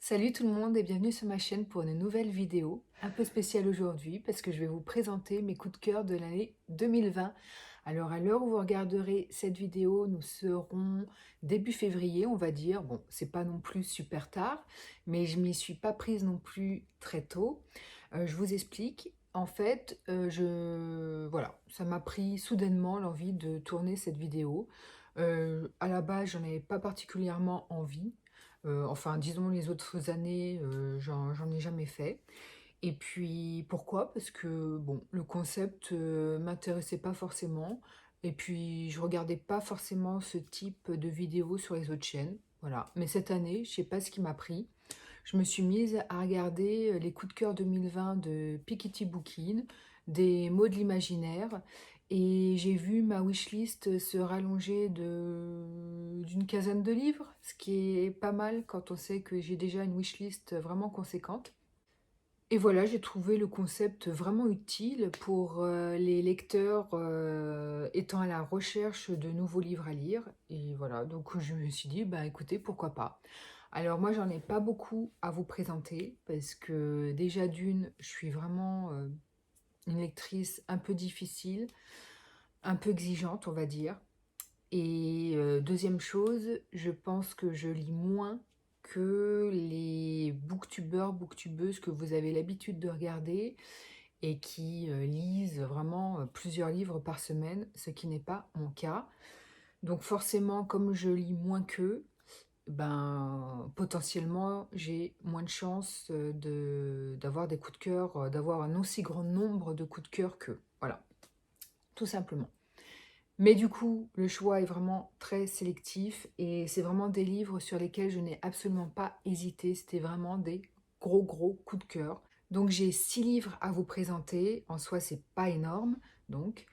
Salut tout le monde et bienvenue sur ma chaîne pour une nouvelle vidéo, un peu spéciale aujourd'hui parce que je vais vous présenter mes coups de cœur de l'année 2020. Alors à l'heure où vous regarderez cette vidéo, nous serons début février, on va dire. Bon, c'est pas non plus super tard, mais je m'y suis pas prise non plus très tôt. Je vous explique. En fait, voilà, ça m'a pris soudainement l'envie de tourner cette vidéo. À la base, j'en avais pas particulièrement envie. Enfin, disons les autres années, j'en ai jamais fait. Et puis pourquoi? Parce que bon, le concept, m'intéressait pas forcément et puis je regardais pas forcément ce type de vidéos sur les autres chaînes, voilà. Mais cette année, je sais pas ce qui m'a pris. Je me suis mise à regarder, les coups de cœur 2020 de Piketty Bookin, des mots de l'imaginaire et j'ai vu ma wishlist se rallonger d'une quinzaine de livres, ce qui est pas mal quand on sait que j'ai déjà une wishlist vraiment conséquente. Et voilà, j'ai trouvé le concept vraiment utile pour les lecteurs étant à la recherche de nouveaux livres à lire. Et voilà, donc je me suis dit, bah écoutez, pourquoi pas. Alors moi, j'en ai pas beaucoup à vous présenter parce que déjà d'une, je suis vraiment une lectrice un peu difficile, un peu exigeante, on va dire. Et deuxième chose, je pense que je lis moins que les booktubeurs, booktubeuses que vous avez l'habitude de regarder et qui lisent vraiment plusieurs livres par semaine, ce qui n'est pas mon cas. Donc forcément, comme je lis moins qu'eux, ben, potentiellement, j'ai moins de chances d'avoir des coups de cœur, d'avoir un aussi grand nombre de coups de cœur qu'eux. Voilà, tout simplement. Mais du coup, le choix est vraiment très sélectif et c'est vraiment des livres sur lesquels je n'ai absolument pas hésité. C'était vraiment des gros coups de cœur. Donc j'ai 6 livres à vous présenter. En soi, c'est pas énorme. Donc,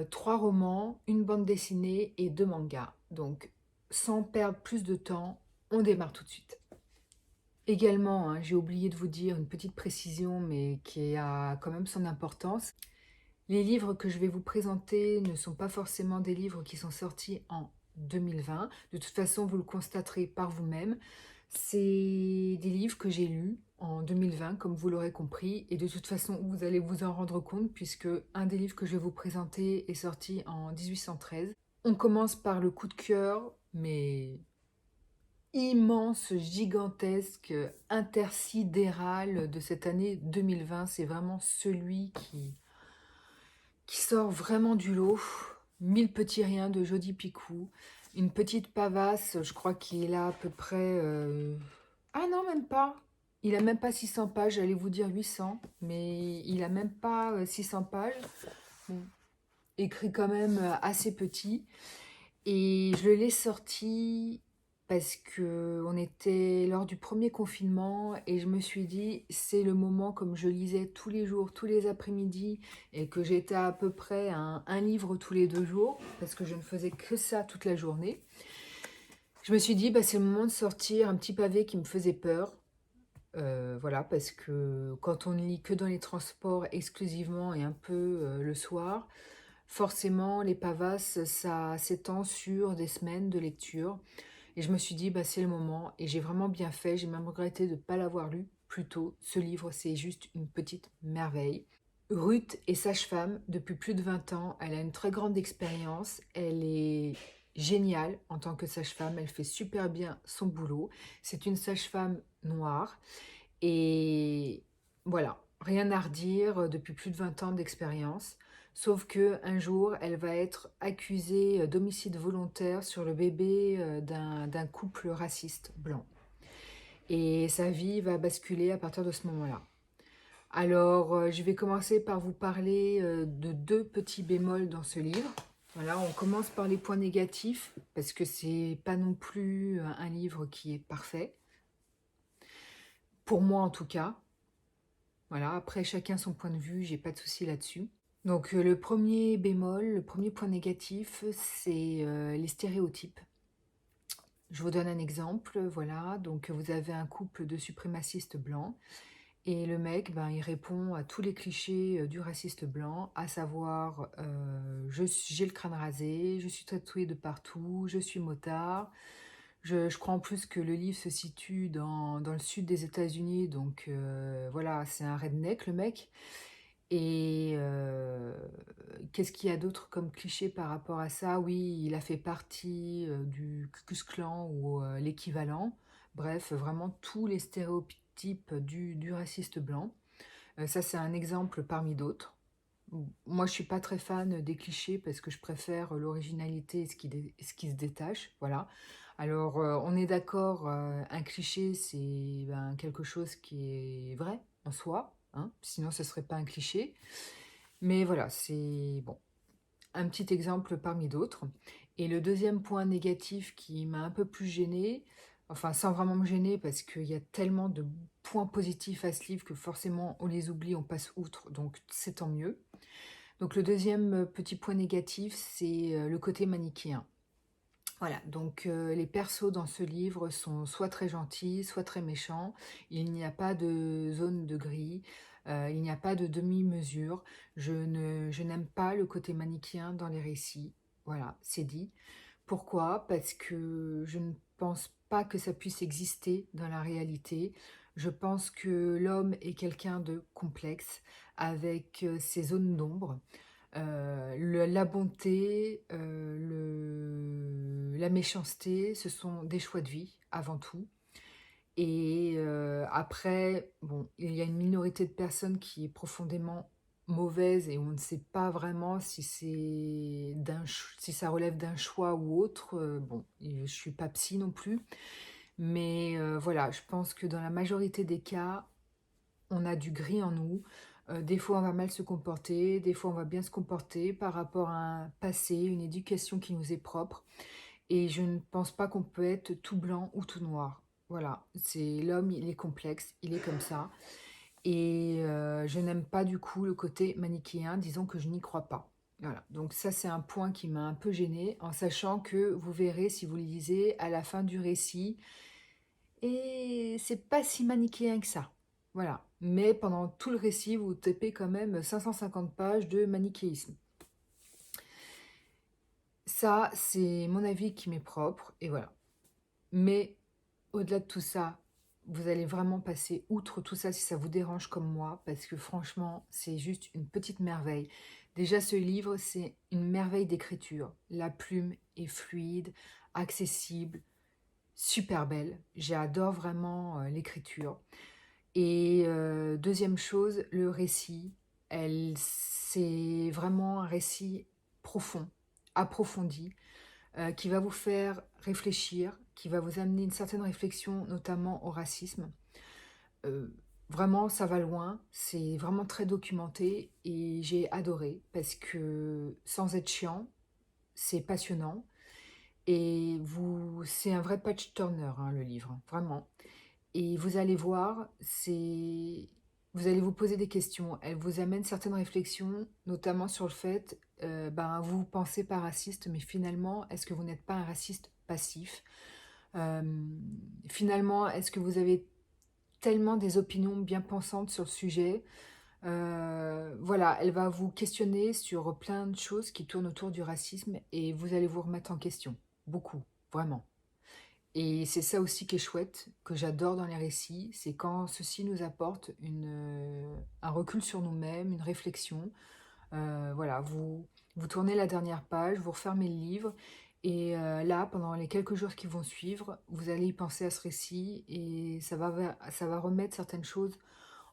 3 romans, une bande dessinée et 2 mangas. Donc, sans perdre plus de temps, on démarre tout de suite. Également, hein, j'ai oublié de vous dire une petite précision, mais qui a quand même son importance. Les livres que je vais vous présenter ne sont pas forcément des livres qui sont sortis en 2020. De toute façon, vous le constaterez par vous-même. C'est des livres que j'ai lus en 2020, comme vous l'aurez compris. Et de toute façon, vous allez vous en rendre compte puisque un des livres que je vais vous présenter est sorti en 1813. On commence par le coup de cœur, mais immense, gigantesque, intersidéral de cette année 2020. C'est vraiment celui qui sort vraiment du lot. Mille petits riens de Jodi Picou. Une petite pavasse, je crois qu'il a à peu près... Ah non, même pas. Il a même pas 600 pages, j'allais vous dire 800, mais il a même pas 600 pages. Bon, écrit quand même assez petit. Et je l'ai sorti parce que on était lors du premier confinement et je me suis dit, c'est le moment, comme je lisais tous les jours, tous les après-midi, et que j'étais à peu près à un livre tous les 2 jours, parce que je ne faisais que ça toute la journée. Je me suis dit, bah, c'est le moment de sortir un petit pavé qui me faisait peur. Voilà, parce que quand on ne lit que dans les transports exclusivement et un peu le soir, forcément, les pavasses, ça s'étend sur des semaines de lecture. Et je me suis dit, bah, c'est le moment. Et j'ai vraiment bien fait. J'ai même regretté de ne pas l'avoir lu plus tôt. Ce livre, c'est juste une petite merveille. Ruth est sage-femme depuis plus de 20 ans. Elle a une très grande expérience. Elle est géniale en tant que sage-femme. Elle fait super bien son boulot. C'est une sage-femme noire. Et voilà, rien à redire depuis plus de 20 ans d'expérience. Sauf que un jour, elle va être accusée d'homicide volontaire sur le bébé d'un couple raciste blanc. Et sa vie va basculer à partir de ce moment-là. Alors, je vais commencer par vous parler de 2 petits bémols dans ce livre. Voilà, on commence par les points négatifs, parce que c'est pas non plus un livre qui est parfait. Pour moi, en tout cas. Voilà, après chacun son point de vue, j'ai pas de souci là-dessus. Donc le premier bémol, le premier point négatif, c'est les stéréotypes. Je vous donne un exemple, voilà, donc vous avez un couple de suprémacistes blancs et le mec, ben, il répond à tous les clichés du raciste blanc, à savoir j'ai le crâne rasé, je suis tatoué de partout, je suis motard, Je crois en plus que le livre se situe dans le sud des États-Unis, donc voilà, c'est un redneck le mec. Et qu'est-ce qu'il y a d'autre comme cliché par rapport à ça? Oui, il a fait partie du Ku Klux Klan ou l'équivalent. Bref, vraiment tous les stéréotypes du raciste blanc. Ça, c'est un exemple parmi d'autres. Moi, je suis pas très fan des clichés parce que je préfère l'originalité et ce qui se détache, voilà. Alors, on est d'accord, un cliché, c'est ben, quelque chose qui est vrai en soi, hein, sinon ce serait pas un cliché. Mais voilà, c'est bon, un petit exemple parmi d'autres. Et le deuxième point négatif qui m'a un peu plus gênée, enfin sans vraiment me gêner parce qu'il y a tellement de points positifs à ce livre que forcément on les oublie, on passe outre, donc c'est tant mieux. Donc le deuxième petit point négatif, c'est le côté manichéen. Voilà, donc les persos dans ce livre sont soit très gentils, soit très méchants. Il n'y a pas de zone de gris, il n'y a pas de demi-mesure. Je n'aime pas le côté manichéen dans les récits. Voilà, c'est dit. Pourquoi? Parce que je ne pense pas que ça puisse exister dans la réalité. Je pense que l'homme est quelqu'un de complexe, avec ses zones d'ombre. La bonté, la méchanceté, ce sont des choix de vie avant tout. Et après, bon, il y a une minorité de personnes qui est profondément mauvaise et on ne sait pas vraiment si si ça relève d'un choix ou autre. Bon, et je suis pas psy non plus, mais voilà, je pense que dans la majorité des cas, on a du gris en nous. Des fois, on va mal se comporter, des fois, on va bien se comporter par rapport à un passé, une éducation qui nous est propre. Et je ne pense pas qu'on peut être tout blanc ou tout noir. Voilà, c'est l'homme, il est complexe, il est comme ça. Et je n'aime pas du coup le côté manichéen, disons que je n'y crois pas. Voilà, donc ça c'est un point qui m'a un peu gênée, en sachant que vous verrez si vous le lisez à la fin du récit, et c'est pas si manichéen que ça. Voilà. Mais pendant tout le récit, vous tapez quand même 550 pages de manichéisme. Ça, c'est mon avis qui m'est propre, et voilà. Mais au-delà de tout ça, vous allez vraiment passer outre tout ça si ça vous dérange comme moi, parce que franchement, c'est juste une petite merveille. Déjà, ce livre, c'est une merveille d'écriture. La plume est fluide, accessible, super belle. J'adore vraiment l'écriture. Et deuxième chose, le récit. C'est vraiment un récit profond, approfondi, qui va vous faire réfléchir, qui va vous amener une certaine réflexion, notamment au racisme. Euh, Vraiment, ça va loin, c'est vraiment très documenté et j'ai adoré parce que sans être chiant, c'est passionnant et c'est un vrai page turner, hein, le livre, vraiment. Et vous allez voir, vous allez vous poser des questions. Elle vous amène certaines réflexions, notamment sur le fait, ben, vous pensez pas raciste, mais finalement, est-ce que vous n'êtes pas un raciste passif? Euh, Finalement, est-ce que vous avez tellement des opinions bien pensantes sur le sujet? Voilà, elle va vous questionner sur plein de choses qui tournent autour du racisme et vous allez vous remettre en question. Beaucoup, vraiment. Et c'est ça aussi qui est chouette, que j'adore dans les récits, c'est quand ceci nous apporte un recul sur nous-mêmes, une réflexion. Voilà, vous tournez la dernière page, vous refermez le livre, et là, pendant les quelques jours qui vont suivre, vous allez y penser à ce récit, et ça va remettre certaines choses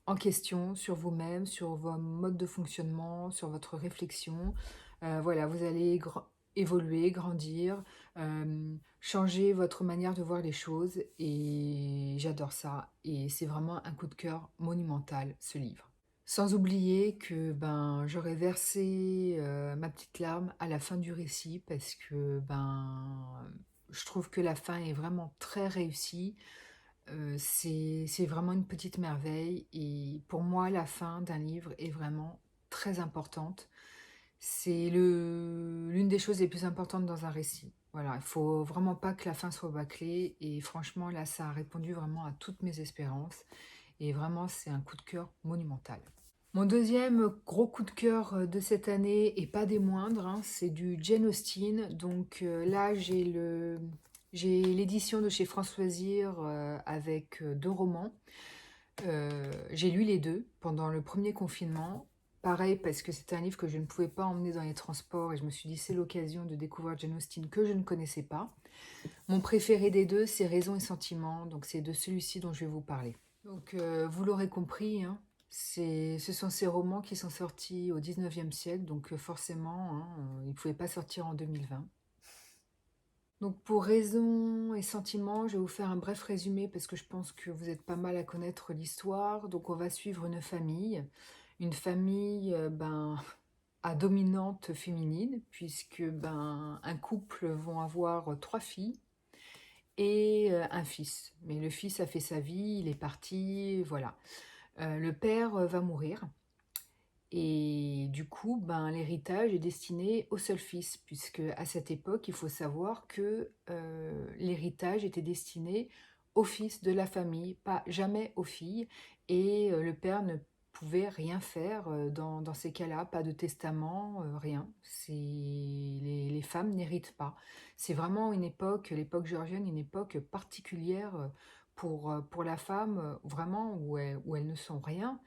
en question sur vous-même, sur vos modes de fonctionnement, sur votre réflexion. Voilà, vous allez évoluer, grandir, changer votre manière de voir les choses et j'adore ça. Et c'est vraiment un coup de cœur monumental, ce livre. Sans oublier que ben, j'aurais versé ma petite larme à la fin du récit parce que ben, je trouve que la fin est vraiment très réussie. C'est vraiment une petite merveille et pour moi, la fin d'un livre est vraiment très importante. C'est l'une des choses les plus importantes dans un récit. Voilà, il faut vraiment pas que la fin soit bâclée et franchement, là, ça a répondu vraiment à toutes mes espérances et vraiment, c'est un coup de cœur monumental. Mon deuxième gros coup de cœur de cette année, et pas des moindres, hein, c'est du Jane Austen. Donc là, j'ai J'ai l'édition de chez Françoisir avec 2 romans. J'ai lu les 2 pendant le premier confinement. Pareil, parce que c'était un livre que je ne pouvais pas emmener dans les transports et je me suis dit: «C'est l'occasion de découvrir Jane Austen que je ne connaissais pas». Mon préféré des 2, c'est Raison et sentiment, donc c'est de celui-ci dont je vais vous parler. Donc vous l'aurez compris, hein, ce sont ces romans qui sont sortis au 19e siècle, donc forcément, hein, ils ne pouvaient pas sortir en 2020. Donc pour Raison et sentiment, je vais vous faire un bref résumé parce que je pense que vous êtes pas mal à connaître l'histoire. Donc on va suivre une famille à dominante féminine, puisque un couple vont avoir 3 filles et un fils. Mais le fils a fait sa vie, il est parti, voilà. Le père va mourir. Et du coup, l'héritage est destiné au seul fils, puisque à cette époque, il faut savoir que l'héritage était destiné au fils de la famille, pas jamais aux filles, et le père ne pouvait rien faire dans ces cas-là, pas de testament, rien. Les femmes n'héritent pas. C'est vraiment une époque, l'époque géorgienne, une époque particulière pour la femme, vraiment où elles ne sont rien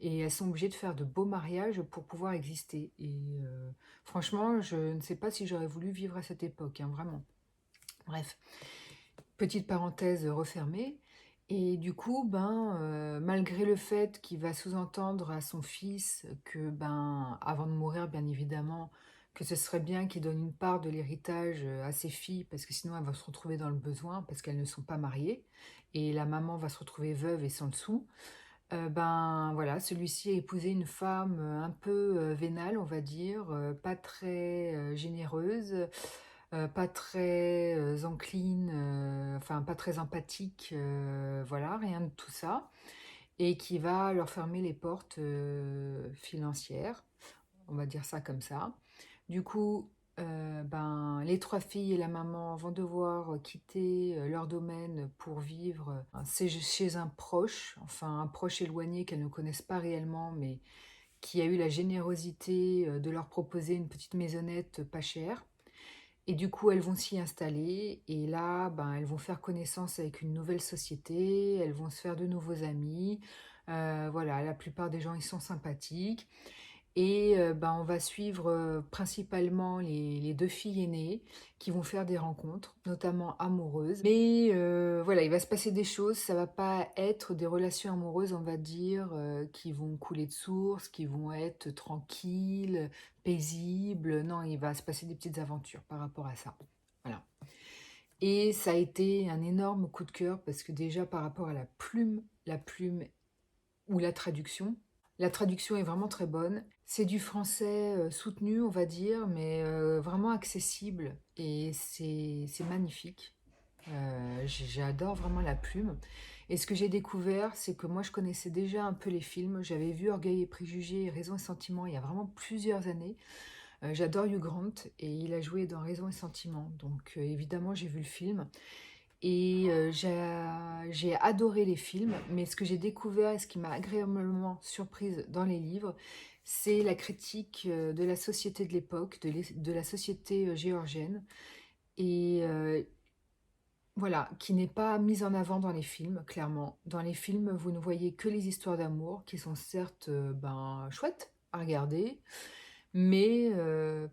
et elles sont obligées de faire de beaux mariages pour pouvoir exister. Et franchement, je ne sais pas si j'aurais voulu vivre à cette époque, hein, vraiment. Bref, petite parenthèse refermée. Et du coup, malgré le fait qu'il va sous-entendre à son fils que, avant de mourir, bien évidemment, que ce serait bien qu'il donne une part de l'héritage à ses filles, parce que sinon elles vont se retrouver dans le besoin, parce qu'elles ne sont pas mariées, et la maman va se retrouver veuve et sans dessous. Voilà, celui-ci a épousé une femme, un peu, vénale, on va dire, pas très, généreuse, pas très, encline, enfin pas très empathique, voilà, rien de tout ça et qui va leur fermer les portes, financières, on va dire ça comme ça. Du coup, les 3 filles et la maman vont devoir quitter, leur domaine pour vivre, c'est chez un proche, enfin un proche éloigné qu'elles ne connaissent pas réellement, mais qui a eu la générosité, de leur proposer une petite maisonnette pas chère. Et du coup, elles vont s'y installer et là, elles vont faire connaissance avec une nouvelle société, elles vont se faire de nouveaux amis. Voilà, la plupart des gens, ils sont sympathiques. Et on va suivre, principalement les 2 filles aînées qui vont faire des rencontres, notamment amoureuses. Mais voilà, il va se passer des choses, ça va pas être des relations amoureuses, on va dire, qui vont couler de source, qui vont être tranquilles, paisibles. Non, il va se passer des petites aventures par rapport à ça. Voilà. Et ça a été un énorme coup de cœur parce que déjà par rapport à la plume ou la traduction est vraiment très bonne. C'est du français soutenu, on va dire, mais vraiment accessible et c'est magnifique. J'adore vraiment la plume. Et ce que j'ai découvert, c'est que moi je connaissais déjà un peu les films. J'avais vu Orgueil et préjugés, Raison et sentiment il y a vraiment plusieurs années. J'adore Hugh Grant et il a joué dans Raison et sentiment. Donc évidemment j'ai vu le film. Et j'ai adoré les films, mais ce que j'ai découvert et ce qui m'a agréablement surprise dans les livres, c'est la critique de la société de l'époque, de la société géorgienne, et voilà, qui n'est pas mise en avant dans les films, clairement. Dans les films, vous ne voyez que les histoires d'amour, qui sont certes chouettes à regarder, mais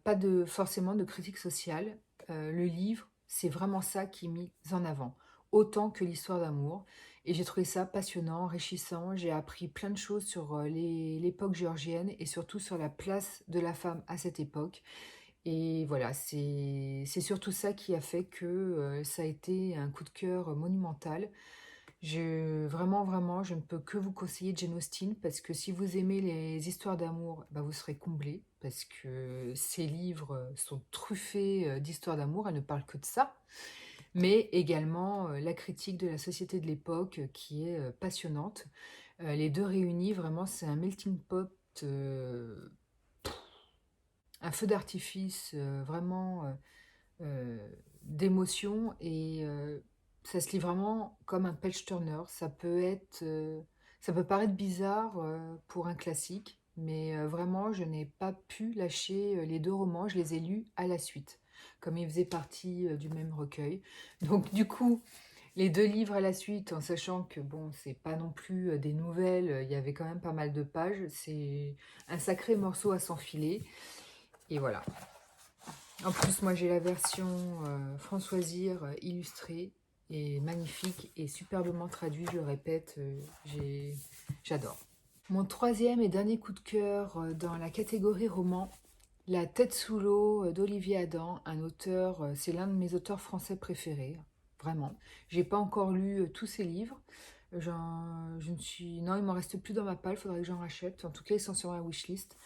pas forcément de critique sociale. Le livre, c'est vraiment ça qui est mis en avant, autant que l'histoire d'amour. Et j'ai trouvé ça passionnant, enrichissant. J'ai appris plein de choses sur l'époque géorgienne et surtout sur la place de la femme à cette époque. Et voilà, c'est surtout ça qui a fait que ça a été un coup de cœur monumental. Vraiment, vraiment, je ne peux que vous conseiller Jane Austen parce que si vous aimez les histoires d'amour, vous serez comblé parce que ces livres sont truffés d'histoires d'amour, elle ne parle que de ça, mais également la critique de la société de l'époque qui est passionnante. Les deux réunis, vraiment, c'est un melting pot, euh, un feu d'artifice vraiment d'émotion et ça se lit vraiment comme un page turner. Ça peut paraître bizarre pour un classique, mais vraiment, je n'ai pas pu lâcher les 2 romans. Je les ai lus à la suite. comme ils faisaient partie du même recueil. Donc du coup, les 2 livres à la suite, en sachant que bon, c'est pas non plus des nouvelles, il y avait quand même pas mal de pages, c'est un sacré morceau à s'enfiler. Et voilà. En plus, moi j'ai la version François Zir illustrée, et magnifique et superbement traduit, je le répète, j'adore. Mon troisième et dernier coup de cœur dans la catégorie roman, La tête sous l'eau d'Olivier Adam, un auteur, c'est l'un de mes auteurs français préférés, vraiment. J'ai pas encore lu tous ses livres. Je ne suis, non, il m'en reste plus dans ma palle, il faudrait que j'en rachète. En tout cas, ils sont sur ma wishlist.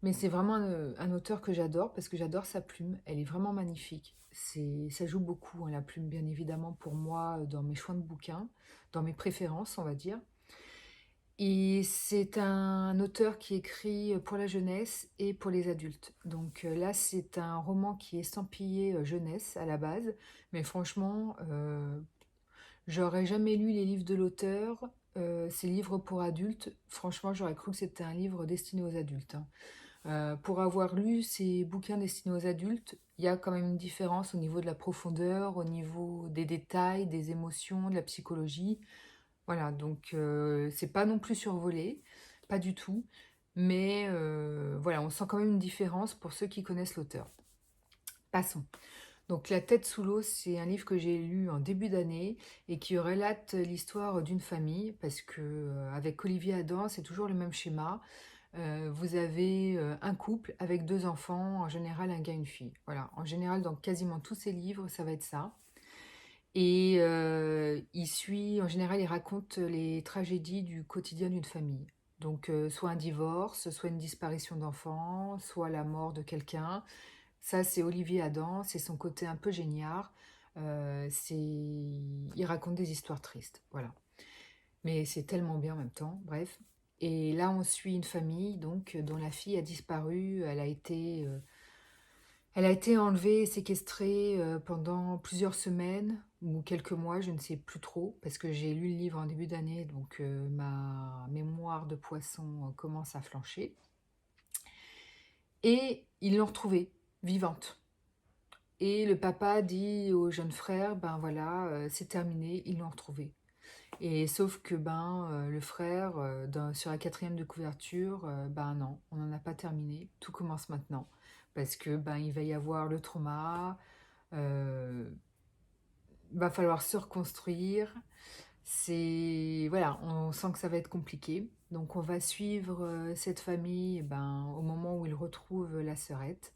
Mais c'est vraiment un auteur que j'adore parce que j'adore sa plume. Elle est vraiment magnifique. Ça joue beaucoup, hein, la plume, bien évidemment, pour moi, dans mes choix de bouquins, dans mes préférences, on va dire. Et c'est un auteur qui écrit pour la jeunesse et pour les adultes. Donc là, c'est un roman qui est estampillé jeunesse à la base. Mais franchement, j'aurais jamais lu les livres de l'auteur. Ces livres pour adultes, franchement, j'aurais cru que c'était un livre destiné aux adultes, hein. Pour avoir lu ces bouquins destinés aux adultes, il y a quand même une différence au niveau de la profondeur, au niveau des détails, des émotions, de la psychologie. Voilà, donc c'est pas non plus survolé, pas du tout, mais voilà, on sent quand même une différence pour ceux qui connaissent l'auteur. Passons. Donc La tête sous l'eau, c'est un livre que j'ai lu en début d'année et qui relate l'histoire d'une famille, parce que avec Olivier Adam, c'est toujours le même schéma. Vous avez un couple avec 2 enfants, en général un gars, une fille. Voilà, en général, dans quasiment tous ces livres, ça va être ça. Et en général, il raconte les tragédies du quotidien d'une famille. Donc, soit un divorce, soit une disparition d'enfant, soit la mort de quelqu'un. Ça, c'est Olivier Adam, c'est son côté un peu génial. Il raconte des histoires tristes, voilà. Mais c'est tellement bien en même temps, bref. Et là, on suit une famille donc dont la fille a disparu. Elle a été enlevée et séquestrée pendant plusieurs semaines ou quelques mois, je ne sais plus trop, parce que j'ai lu le livre en début d'année, donc ma mémoire de poisson commence à flancher. Et ils l'ont retrouvée, vivante. Et le papa dit au jeune frère, ben voilà, c'est terminé, ils l'ont retrouvée. Et sauf que le frère, sur la 4e de couverture, ben non, on n'en a pas terminé, tout commence maintenant. Parce que il va y avoir le trauma, va falloir se reconstruire. Voilà, on sent que ça va être compliqué. Donc on va suivre cette famille au moment où ils retrouvent la sœurette.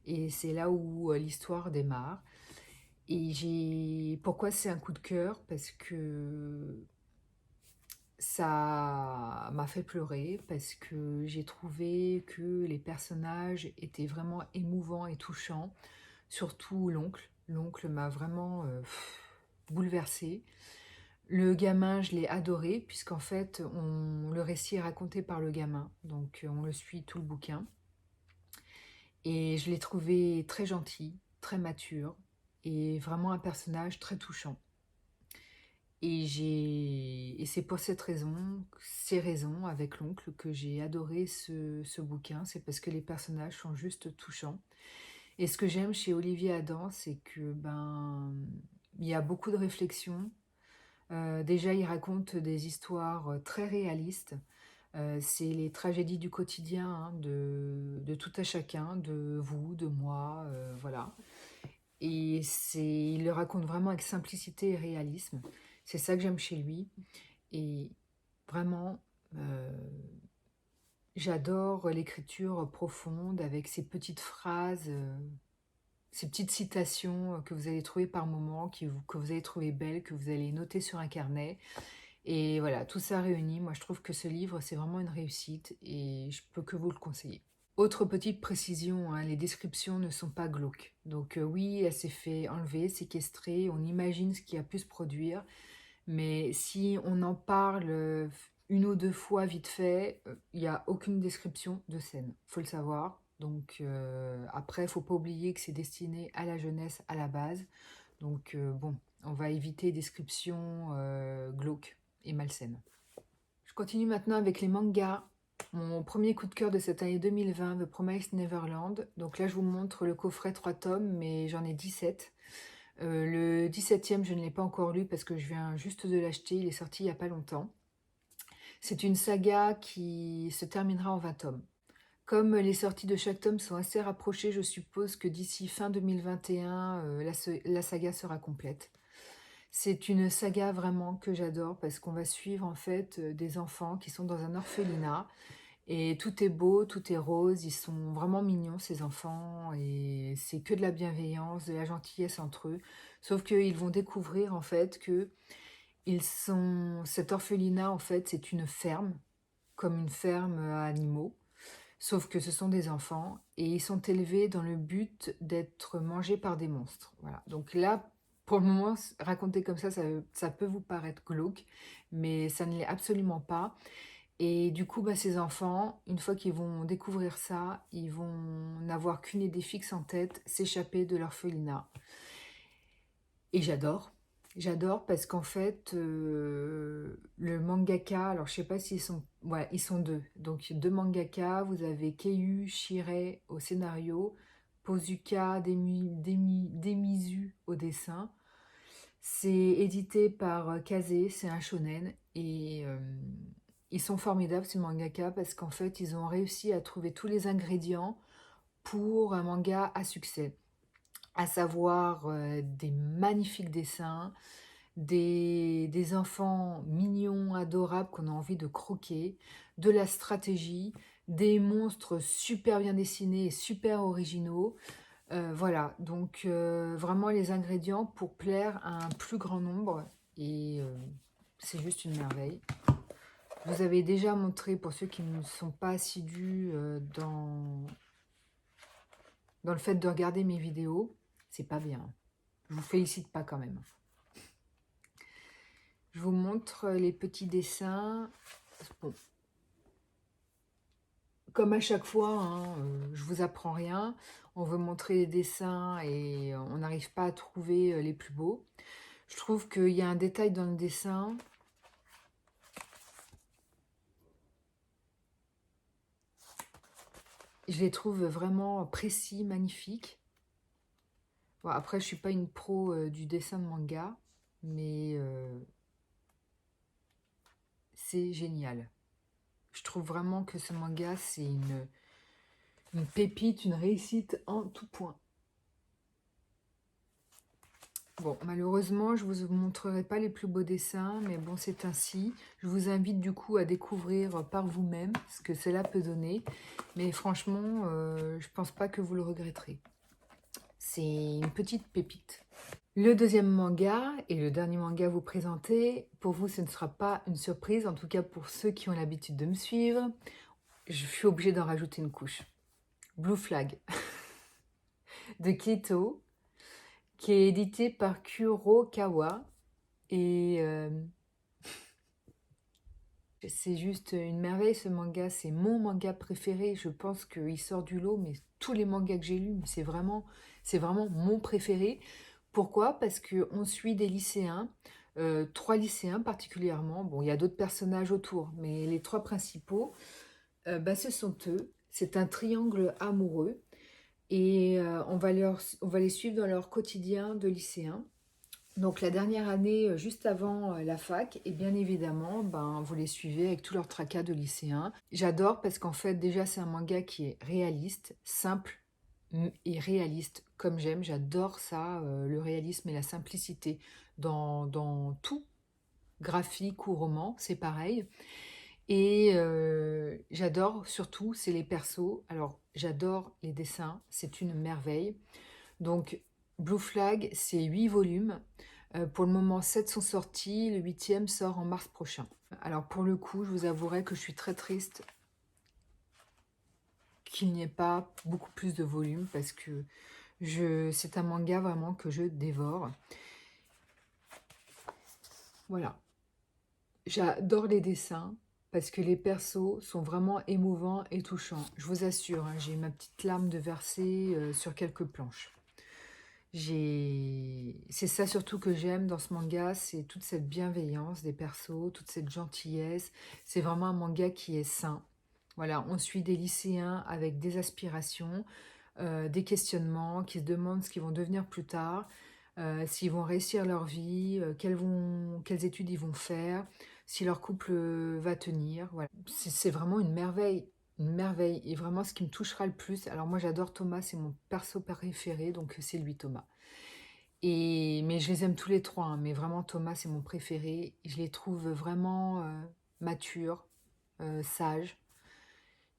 Et c'est là où l'histoire démarre. Pourquoi c'est un coup de cœur? Parce que ça m'a fait pleurer, parce que j'ai trouvé que les personnages étaient vraiment émouvants et touchants, surtout l'oncle. L'oncle m'a vraiment bouleversée. Le gamin, je l'ai adoré, puisqu'en fait, le récit est raconté par le gamin, donc on le suit tout le bouquin. Et je l'ai trouvé très gentil, très mature, et vraiment un personnage très touchant. Et c'est pour ces raisons, avec l'oncle, que j'ai adoré ce bouquin. C'est parce que les personnages sont juste touchants. Et ce que j'aime chez Olivier Adam, c'est que il y a beaucoup de réflexions. Déjà, il raconte des histoires très réalistes. C'est les tragédies du quotidien, hein, de tout à chacun, de vous, de moi, voilà. Et il le raconte vraiment avec simplicité et réalisme. C'est ça que j'aime chez lui. Et vraiment, j'adore l'écriture profonde avec ces petites phrases, ces petites citations que vous allez trouver par moments, que vous allez trouver belles, que vous allez noter sur un carnet. Et voilà, tout ça réuni, moi je trouve que ce livre, c'est vraiment une réussite et je peux que vous le conseiller. Autre petite précision, hein, les descriptions ne sont pas glauques. Donc oui, elle s'est fait enlever, séquestrer, on imagine ce qui a pu se produire, mais si on en parle une ou deux fois vite fait, il n'y a aucune description de scène, faut le savoir. Donc après, il ne faut pas oublier que c'est destiné à la jeunesse à la base. Donc bon, on va éviter les descriptions glauques et malsaines. Je continue maintenant avec les mangas. Mon premier coup de cœur de cette année 2020, The Promised Neverland. Donc là, je vous montre le coffret 3 tomes, mais j'en ai 17. Le 17e, je ne l'ai pas encore lu parce que je viens juste de l'acheter. Il est sorti il n'y a pas longtemps. C'est une saga qui se terminera en 20 tomes. Comme les sorties de chaque tome sont assez rapprochées, je suppose que d'ici fin 2021, la saga sera complète. C'est une saga vraiment que j'adore parce qu'on va suivre en fait des enfants qui sont dans un orphelinat et tout est beau, tout est rose, ils sont vraiment mignons ces enfants et c'est que de la bienveillance, de la gentillesse entre eux. Sauf qu'ils vont découvrir en fait que cet orphelinat en fait c'est une ferme, comme une ferme à animaux. Sauf que ce sont des enfants et ils sont élevés dans le but d'être mangés par des monstres. Voilà. Donc là, pour le moment, raconter comme ça peut vous paraître glauque, mais ça ne l'est absolument pas. Et du coup, bah, ces enfants, une fois qu'ils vont découvrir ça, ils vont n'avoir qu'une idée fixe en tête, s'échapper de l'orphelinat. Et j'adore. J'adore parce qu'en fait, le mangaka, alors je sais pas s'ils sont... Ouais, ils sont deux. Donc deux mangaka, vous avez Keiyu Shirai au scénario, Pozuka Demizu au dessin. C'est édité par Kazé, c'est un shonen. Et ils sont formidables ces mangaka parce qu'en fait, ils ont réussi à trouver tous les ingrédients pour un manga à succès, à savoir des magnifiques dessins, des enfants mignons, adorables qu'on a envie de croquer, de la stratégie, des monstres super bien dessinés et super originaux. Voilà, donc vraiment les ingrédients pour plaire à un plus grand nombre et c'est juste une merveille. Je vous avais déjà montré, pour ceux qui ne sont pas assidus dans le fait de regarder mes vidéos, c'est pas bien. Je vous félicite pas quand même. Je vous montre les petits dessins. Bon. Comme à chaque fois, hein, je vous apprends rien. On veut montrer les dessins et on n'arrive pas à trouver les plus beaux. Je trouve qu'il y a un détail dans le dessin. Je les trouve vraiment précis, magnifiques. Bon, après, je ne suis pas une pro du dessin de manga, mais c'est génial. Je trouve vraiment que ce manga, c'est une pépite, une réussite en tout point. Bon, malheureusement, je ne vous montrerai pas les plus beaux dessins, mais bon, c'est ainsi. Je vous invite du coup à découvrir par vous-même ce que cela peut donner. Mais franchement, je ne pense pas que vous le regretterez. C'est une petite pépite. Le deuxième manga et le dernier manga à vous présenter, pour vous, ce ne sera pas une surprise, en tout cas pour ceux qui ont l'habitude de me suivre. Je suis obligée d'en rajouter une couche. Blue Flag de Keto, qui est édité par Kurokawa. Et c'est juste une merveille ce manga, c'est mon manga préféré. Je pense qu'il sort du lot, mais tous les mangas que j'ai lus, c'est vraiment mon préféré. Pourquoi? Parce qu'on suit des lycéens, 3 lycéens particulièrement. Bon, il y a d'autres personnages autour, mais les 3 principaux, bah, ce sont eux. C'est un triangle amoureux et on va les suivre dans leur quotidien de lycéens. Donc la dernière année, juste avant la fac, et bien évidemment, ben, vous les suivez avec tout leur tracas de lycéens. J'adore parce qu'en fait, déjà, c'est un manga qui est réaliste, simple et réaliste, comme j'aime. J'adore ça, le réalisme et la simplicité dans tout, graphique ou roman, c'est pareil. Et j'adore surtout, c'est les persos. Alors, j'adore les dessins, c'est une merveille. Donc, Blue Flag, c'est 8 volumes. Pour le moment, 7 sont sortis, le 8e sort en mars prochain. Alors pour le coup, je vous avouerai que je suis très triste qu'il n'y ait pas beaucoup plus de volumes parce que c'est un manga vraiment que je dévore. Voilà. J'adore les dessins parce que les persos sont vraiment émouvants et touchants. Je vous assure, hein, j'ai ma petite larme de verser sur quelques planches. C'est ça surtout que j'aime dans ce manga, c'est toute cette bienveillance des persos, toute cette gentillesse. C'est vraiment un manga qui est sain. Voilà, on suit des lycéens avec des aspirations, des questionnements, qui se demandent ce qu'ils vont devenir plus tard, s'ils vont réussir leur vie, quelles études ils vont faire, si leur couple va tenir. Voilà. C'est vraiment une merveille. Et vraiment, ce qui me touchera le plus, alors moi j'adore Thomas, c'est mon perso préféré, donc c'est lui Thomas. Mais je les aime tous les trois, hein, mais vraiment Thomas c'est mon préféré. Je les trouve vraiment matures, sages.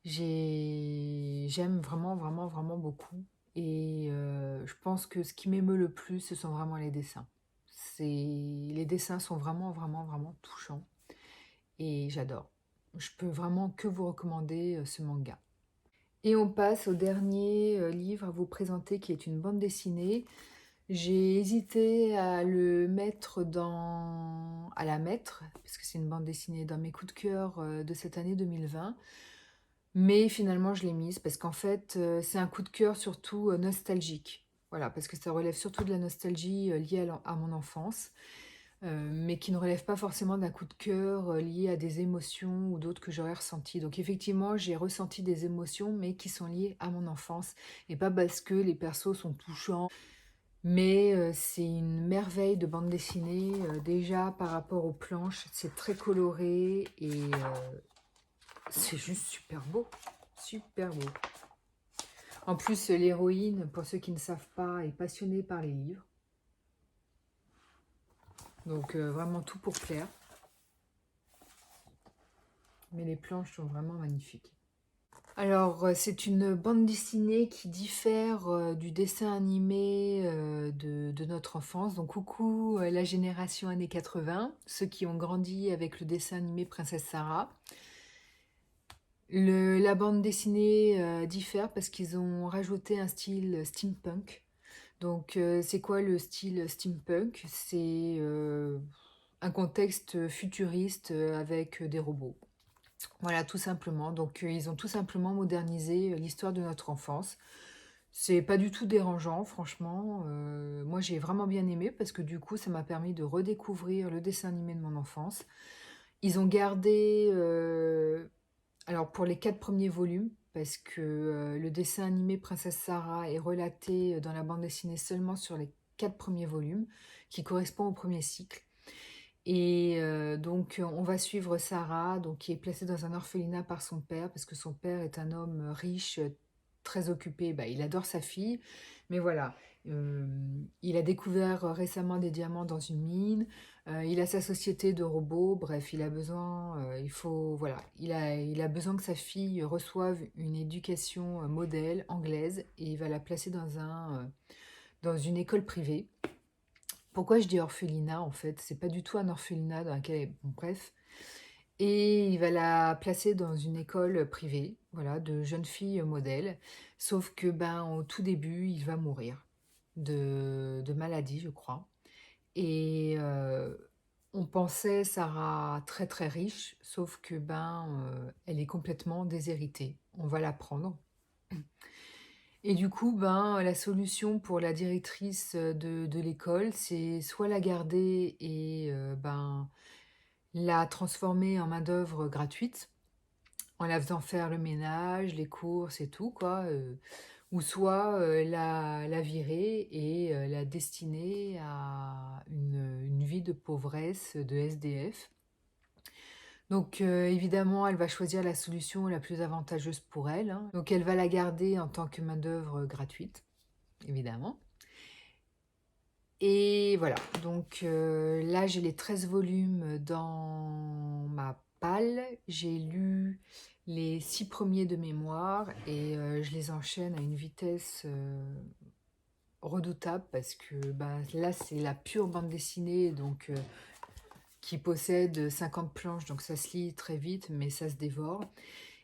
J'aime vraiment, vraiment, vraiment beaucoup. Et je pense que ce qui m'émeut le plus, ce sont vraiment les dessins. Les dessins sont vraiment, vraiment, vraiment touchants. Et j'adore. Je peux vraiment que vous recommander ce manga. Et on passe au dernier livre à vous présenter qui est une bande dessinée. J'ai hésité à à la mettre, parce que c'est une bande dessinée dans mes coups de cœur de cette année 2020. Mais finalement, je l'ai mise parce qu'en fait, c'est un coup de cœur surtout nostalgique. Voilà, parce que ça relève surtout de la nostalgie liée à mon enfance, mais qui ne relève pas forcément d'un coup de cœur lié à des émotions ou d'autres que j'aurais ressenties. Donc effectivement, j'ai ressenti des émotions, mais qui sont liées à mon enfance, et pas parce que les persos sont touchants. Mais c'est une merveille de bande dessinée. Déjà, par rapport aux planches, c'est très coloré et c'est juste super beau. Super beau. En plus, l'héroïne, pour ceux qui ne savent pas, est passionnée par les livres. Donc vraiment tout pour plaire. Mais les planches sont vraiment magnifiques. Alors, c'est une bande dessinée qui diffère du dessin animé de notre enfance. Donc, coucou la génération années 80, ceux qui ont grandi avec le dessin animé Princesse Sarah. La bande dessinée diffère parce qu'ils ont rajouté un style steampunk. Donc, c'est quoi le style steampunk? C'est un contexte futuriste avec des robots. Voilà, tout simplement. Donc, ils ont tout simplement modernisé l'histoire de notre enfance. C'est pas du tout dérangeant, franchement. Moi, j'ai vraiment bien aimé parce que du coup, ça m'a permis de redécouvrir le dessin animé de mon enfance. Ils ont gardé, alors pour les 4 premiers volumes, parce que le dessin animé Princesse Sarah est relaté dans la bande dessinée seulement sur les 4 premiers volumes, qui correspond au premier cycle. Et donc, on va suivre Sarah, donc, qui est placée dans un orphelinat par son père, parce que son père est un homme riche, très occupé. Bah, il adore sa fille, mais voilà. Il a découvert récemment des diamants dans une mine. Il a sa société de robots. Bref, il a besoin, voilà, il a besoin que sa fille reçoive une éducation modèle anglaise, et il va la placer dans une école privée. Pourquoi je dis orphelinat en fait? C'est pas du tout un orphelinat dans lequel... Bon, bref. Et il va la placer dans une école privée, voilà, de jeunes filles modèles. Sauf que, ben, au tout début, il va mourir de maladie, je crois. Et on pensait Sarah très très riche, sauf que, ben, elle est complètement déshéritée. On va la prendre. Et du coup, ben, la solution pour la directrice de l'école, c'est soit la garder et ben, la transformer en main-d'œuvre gratuite, en la faisant faire le ménage, les courses et tout, quoi. Ou soit la virer et la destiner à une vie de pauvresse, de SDF. Donc évidemment, elle va choisir la solution la plus avantageuse pour elle, hein. Donc elle va la garder en tant que main-d'œuvre gratuite, évidemment. Et voilà, donc là j'ai les 13 volumes dans ma palle. J'ai lu les 6 premiers de mémoire et je les enchaîne à une vitesse redoutable parce que ben, là c'est la pure bande dessinée, donc qui possède 50 planches, donc ça se lit très vite, mais ça se dévore.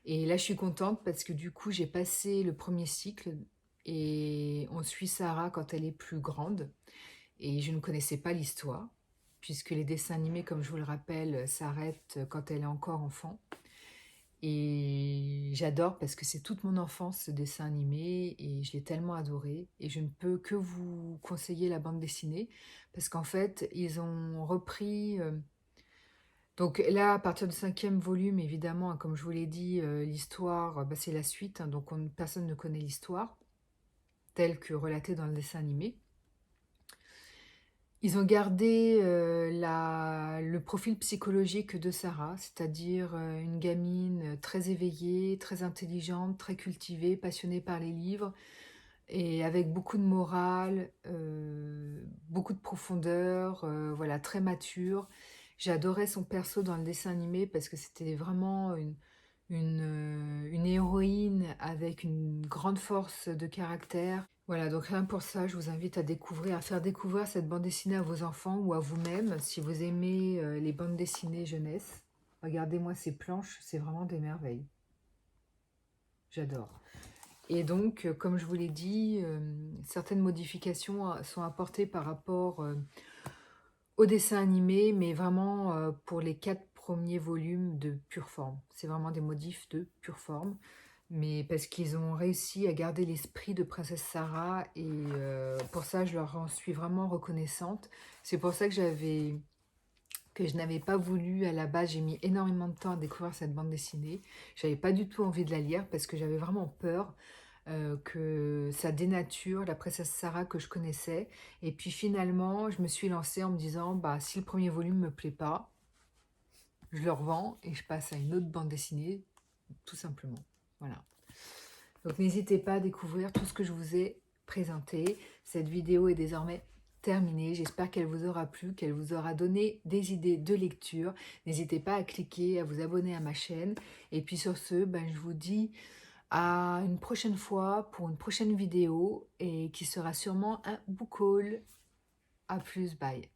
Et là, je suis contente parce que du coup, j'ai passé le premier cycle et on suit Sarah quand elle est plus grande. Et je ne connaissais pas l'histoire, puisque les dessins animés, comme je vous le rappelle, s'arrêtent quand elle est encore enfant. Et j'adore parce que c'est toute mon enfance ce dessin animé et je l'ai tellement adoré. Et je ne peux que vous conseiller la bande dessinée parce qu'en fait, ils ont repris Donc là, à partir du 5e volume, évidemment, hein, comme je vous l'ai dit, l'histoire, bah, c'est la suite, hein, donc personne ne connaît l'histoire, telle que relatée dans le dessin animé. Ils ont gardé le profil psychologique de Sarah, c'est-à-dire une gamine très éveillée, très intelligente, très cultivée, passionnée par les livres, et avec beaucoup de morale, beaucoup de profondeur, voilà, très mature. J'adorais son perso dans le dessin animé parce que c'était vraiment une héroïne avec une grande force de caractère. Voilà, donc rien que pour ça, je vous invite à faire découvrir cette bande dessinée à vos enfants ou à vous-même, si vous aimez les bandes dessinées jeunesse. Regardez-moi ces planches, c'est vraiment des merveilles. J'adore. Et donc, comme je vous l'ai dit, certaines modifications sont apportées par rapport au dessin animé, mais vraiment pour les 4 premiers volumes de pure forme. C'est vraiment des modifs de pure forme, mais parce qu'ils ont réussi à garder l'esprit de Princesse Sarah, et pour ça, je leur en suis vraiment reconnaissante. C'est pour ça que je n'avais pas voulu à la base, j'ai mis énormément de temps à découvrir cette bande dessinée. J'avais pas du tout envie de la lire parce que j'avais vraiment peur que ça dénature la princesse Sarah que je connaissais. Et puis finalement, je me suis lancée en me disant, bah si le premier volume me plaît pas, je le revends et je passe à une autre bande dessinée, tout simplement. Voilà. Donc n'hésitez pas à découvrir tout ce que je vous ai présenté. Cette vidéo est désormais terminée. J'espère qu'elle vous aura plu, qu'elle vous aura donné des idées de lecture. N'hésitez pas à cliquer, à vous abonner à ma chaîne. Et puis sur ce, ben, je vous dis à une prochaine fois pour une prochaine vidéo et qui sera sûrement un book haul. À plus, bye.